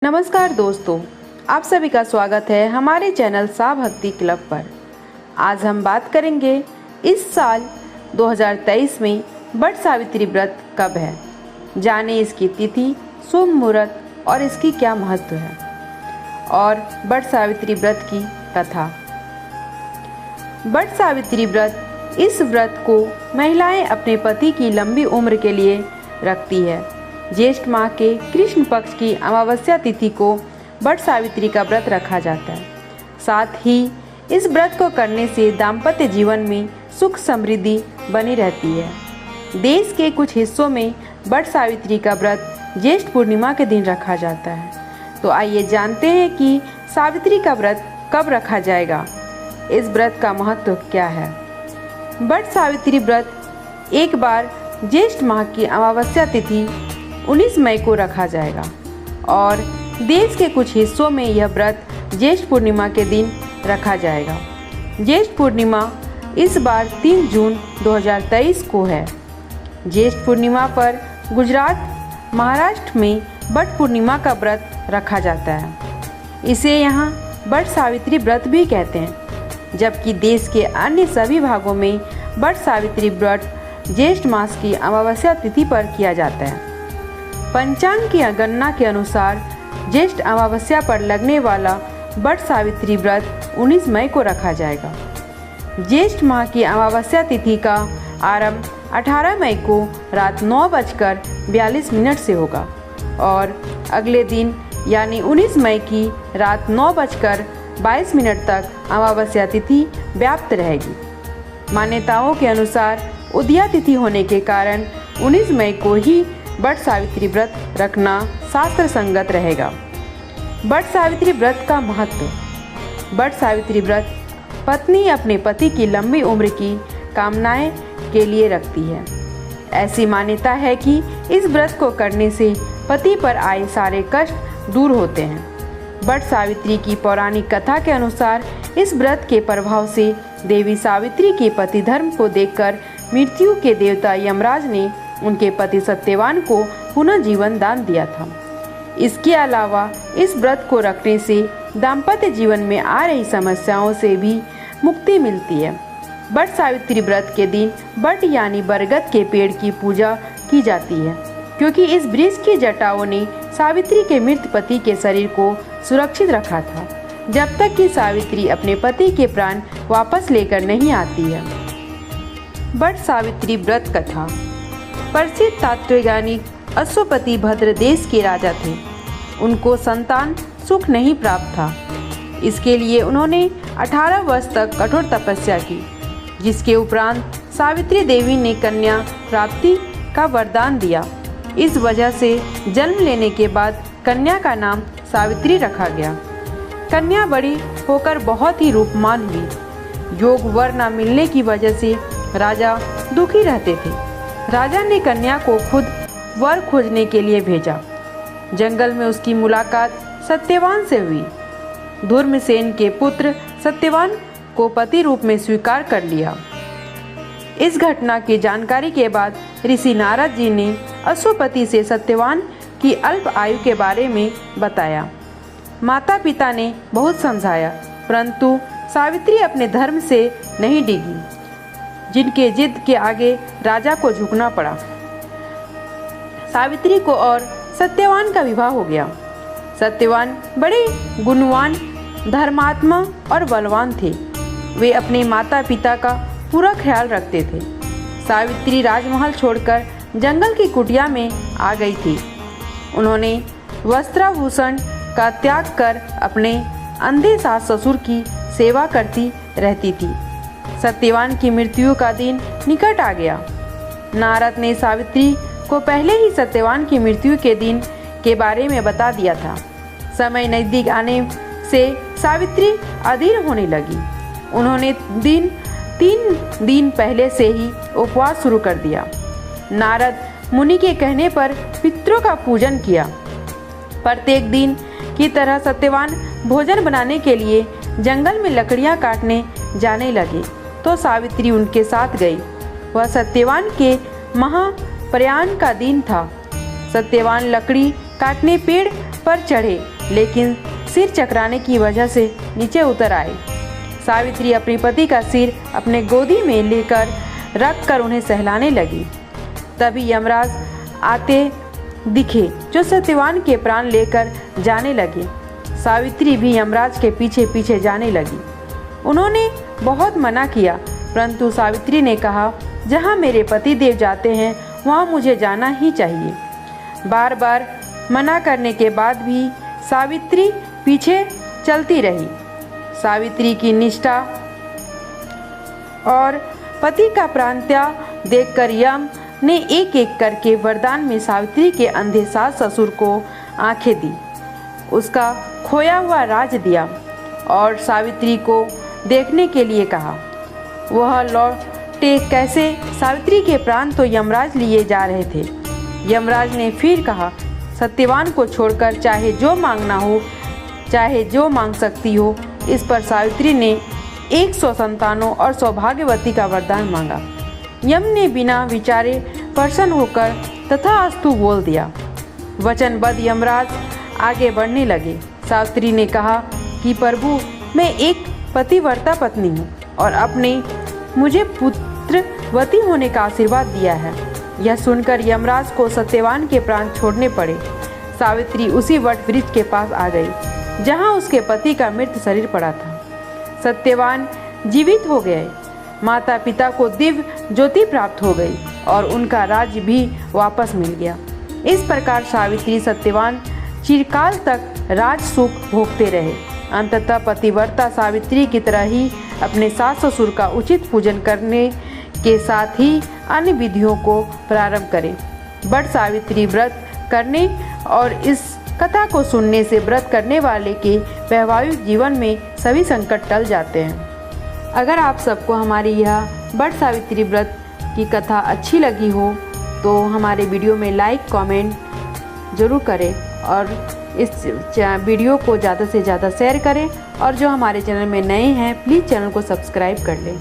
नमस्कार दोस्तों, आप सभी का स्वागत है हमारे चैनल सा भक्ति क्लब पर। आज हम बात करेंगे इस साल 2023 में वट सावित्री व्रत कब है। जाने इसकी तिथि, शुभ मुहूर्त और इसकी क्या महत्व है और वट सावित्री व्रत की कथा। वट सावित्री व्रत, इस व्रत को महिलाएं अपने पति की लंबी उम्र के लिए रखती है। ज्येष्ठ माह के कृष्ण पक्ष की अमावस्या तिथि को वट सावित्री का व्रत रखा जाता है। साथ ही इस व्रत को करने से दाम्पत्य जीवन में सुख समृद्धि बनी रहती है। देश के कुछ हिस्सों में वट सावित्री का व्रत ज्येष्ठ पूर्णिमा के दिन रखा जाता है। तो आइए जानते हैं कि सावित्री का व्रत कब रखा जाएगा, इस व्रत का महत्व क्या है। वट सावित्री व्रत एक बार ज्येष्ठ माह की अमावस्या तिथि 19 मई को रखा जाएगा और देश के कुछ हिस्सों में यह व्रत ज्येष्ठ पूर्णिमा के दिन रखा जाएगा। ज्येष्ठ पूर्णिमा इस बार 3 जून 2023 को है। ज्येष्ठ पूर्णिमा पर गुजरात, महाराष्ट्र में वट पूर्णिमा का व्रत रखा जाता है। इसे यहाँ वट सावित्री व्रत भी कहते हैं, जबकि देश के अन्य सभी भागों में वट सावित्री व्रत ज्येष्ठ मास की अमावस्या तिथि पर किया जाता है। पंचांग की गणना के अनुसार ज्येष्ठ अमावस्या पर लगने वाला वट सावित्री व्रत 19 मई को रखा जाएगा। ज्येष्ठ माह की अमावस्या तिथि का आरंभ 18 मई को रात 9:42 से होगा और अगले दिन यानी 19 मई की रात 9:22 तक अमावस्या तिथि व्याप्त रहेगी। मान्यताओं के अनुसार उदया तिथि होने के कारण 19 मई को ही वट सावित्री व्रत रखना शास्त्र संगत रहेगा। वट सावित्री व्रत का महत्व। वट सावित्री व्रत पत्नी अपने पति की लंबी उम्र की कामनाएं के लिए रखती है। ऐसी मान्यता है कि इस व्रत को करने से पति पर आए सारे कष्ट दूर होते हैं। वट सावित्री की पौराणिक कथा के अनुसार इस व्रत के प्रभाव से देवी सावित्री के पति धर्म को देखकर मृत्यु के देवता यमराज ने उनके पति सत्यवान को पुनः जीवन दान दिया था। इसके अलावा इस व्रत को रखने से दाम्पत्य जीवन में आ रही समस्याओं से भी मुक्ति मिलती है। वट सावित्री व्रत के दिन वट यानी बरगद के पेड़ की पूजा की जाती है, क्योंकि इस वृक्ष की जटाओं ने सावित्री के मृत पति के शरीर को सुरक्षित रखा था, जब तक कि सावित्री अपने पति के प्राण वापस लेकर नहीं आती है। वट सावित्री व्रत कथा। प्रसिद्ध तत्वज्ञानी अश्वपति भद्र देश के राजा थे। उनको संतान सुख नहीं प्राप्त था। इसके लिए उन्होंने 18 वर्ष तक कठोर तपस्या की, जिसके उपरांत सावित्री देवी ने कन्या प्राप्ति का वरदान दिया। इस वजह से जन्म लेने के बाद कन्या का नाम सावित्री रखा गया। कन्या बड़ी होकर बहुत ही रूपमान हुई। योग वर न मिलने की वजह से राजा दुखी रहते थे। राजा ने कन्या को खुद वर खोजने के लिए भेजा। जंगल में उसकी मुलाकात सत्यवान से हुई। धूम्रसेन के पुत्र सत्यवान को पति रूप में स्वीकार कर लिया। इस घटना की जानकारी के बाद ऋषि नारद जी ने अश्वपति से सत्यवान की अल्प आयु के बारे में बताया। माता पिता ने बहुत समझाया, परंतु सावित्री अपने धर्म से नहीं डिगी, जिनके जिद के आगे राजा को झुकना पड़ा। सावित्री को और सत्यवान का विवाह हो गया। सत्यवान बड़े गुणवान, धर्मात्मा और बलवान थे। वे अपने माता पिता का पूरा ख्याल रखते थे। सावित्री राजमहल छोड़कर जंगल की कुटिया में आ गई थी। उन्होंने वस्त्राभूषण का त्याग कर अपने अंधे सास ससुर की सेवा करती रहती थी। सत्यवान की मृत्यु का दिन निकट आ गया। नारद ने सावित्री को पहले ही सत्यवान की मृत्यु के दिन के बारे में बता दिया था। समय नजदीक आने से सावित्री अधीर होने लगी। उन्होंने 3 दिन पहले से ही उपवास शुरू कर दिया। नारद मुनि के कहने पर पितरों का पूजन किया। प्रत्येक दिन की तरह सत्यवान भोजन बनाने के लिए जंगल में लकड़ियां काटने जाने लगे, तो सावित्री उनके साथ गई। वह सत्यवान के महाप्रयाण का दिन था। सत्यवान लकड़ी काटने पेड़ पर चढ़े, लेकिन सिर चकराने की वजह से नीचे उतर आए। सावित्री अपने पति का सिर अपने गोदी में लेकर रखकर उन्हें सहलाने लगी। तभी यमराज आते दिखे, जो सत्यवान के प्राण लेकर जाने लगे। सावित्री भी यमराज के पीछे पीछे जाने लगी। उन्होंने बहुत मना किया, परंतु सावित्री ने कहा, जहाँ मेरे पति देव जाते हैं वहाँ मुझे जाना ही चाहिए। बार बार मना करने के बाद भी सावित्री पीछे चलती रही। सावित्री की निष्ठा और पति का प्राण त्याग देखकर यम ने एक एक करके वरदान में सावित्री के अंधे सास ससुर को आंखें दी, उसका खोया हुआ राज दिया और सावित्री को देखने के लिए कहा। वह लौटे कैसे? सावित्री के प्राण तो यमराज लिए जा रहे थे। यमराज ने फिर कहा, सत्यवान को छोड़कर चाहे जो मांगना हो, चाहे जो मांग सकती हो। इस पर सावित्री ने 100 संतानों और सौभाग्यवती का वरदान मांगा। यम ने बिना विचारे प्रसन्न होकर तथास्तु बोल दिया। वचनबद्ध यमराज आगे बढ़ने लगे। सावित्री ने कहा कि प्रभु, मैं एक पतिव्रता पत्नी हूँ और अपने मुझे पुत्रवती होने का आशीर्वाद दिया है। यह सुनकर यमराज को सत्यवान के प्राण छोड़ने पड़े। सावित्री उसी वट वृक्ष के पास आ गई जहाँ उसके पति का मृत शरीर पड़ा था। सत्यवान जीवित हो गए। माता पिता को दिव्य ज्योति प्राप्त हो गई और उनका राज्य भी वापस मिल गया। इस प्रकार सावित्री सत्यवान चिरकाल तक राज सुख भोगते रहे। अंततः पतिव्रता सावित्री की तरह ही अपने सास ससुर का उचित पूजन करने के साथ ही अन्य विधियों को प्रारंभ करें। बट सावित्री व्रत करने और इस कथा को सुनने से व्रत करने वाले के वैवाहिक जीवन में सभी संकट टल जाते हैं। अगर आप सबको हमारी यह बट सावित्री व्रत की कथा अच्छी लगी हो तो हमारे वीडियो में लाइक कमेंट ज़रूर करें और इस वीडियो को ज़्यादा से ज़्यादा शेयर करें और जो हमारे चैनल में नए हैं प्लीज़ चैनल को सब्सक्राइब कर लें।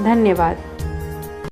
धन्यवाद।